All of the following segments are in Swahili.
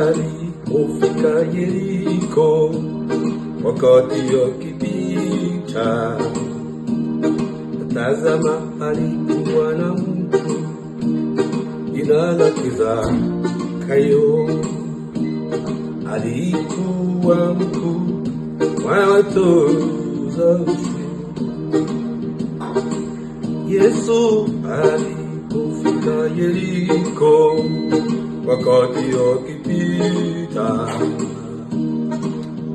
alipofika Yeriko, wakati akipita, tazama alikuwa na mtu jina lake Zakayo. Alikuwa mkuu wa watoza ushuru. Yesu alipofika Yeriko, wakati akipita,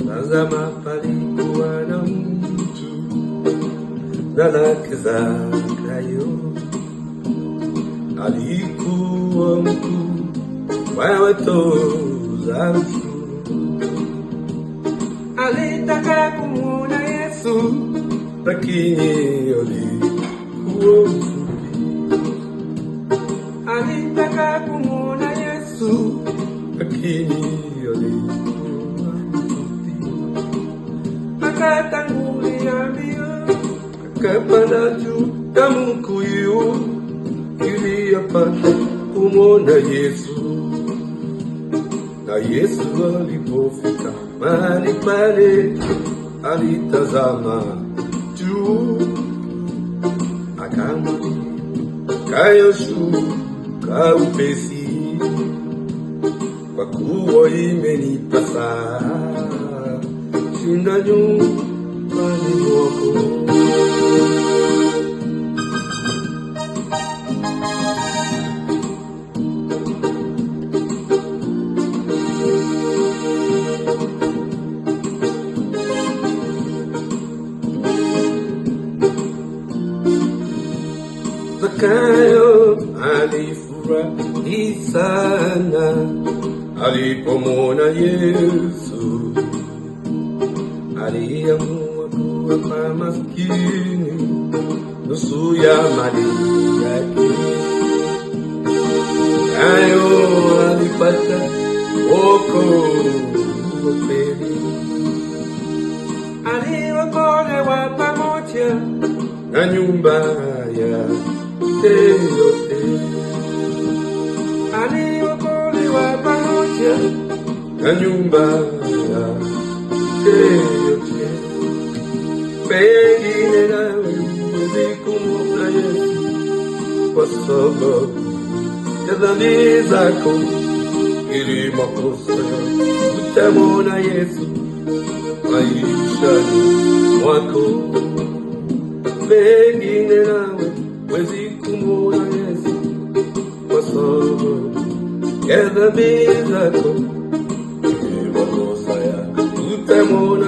tazama palikuwa na mtu jina lake Zakayo. Alikuwa mkuu wa watoza ushuru. Alitaka kumuona Yesu, lakini alikuwa mfupi. Alitaka kumuona Yesu, lakini alikuwa mfupi. Akatangulia mbio, akapanda juu ya mkuyu ili apate kumuona Yesu. Na Yesu alipofika mahali pale, alitazama juu, akamwambia, Zakayo, shuka upesi, kwa kuwa imenipasa shinda nyumbani mwako. Zakayo alifurahi sana alipomwona Yesu. Aliamua kuwapa maskini nusu ya mali yake. Zakayo alipata wokovu wa kweli. Aliokolewa pamoja na nyumba yake yote. Aliokolewa pamoja na nyumba yake yote. Pengine nawe umekumbuka Yesu kwa sababu ya dhambi zako, ili makosa utamwona Yesu maishani mwako. Pengine nawe huwezi kumuona Yesu kwa sababu ya dhambi zako, ili makosa yako utamwona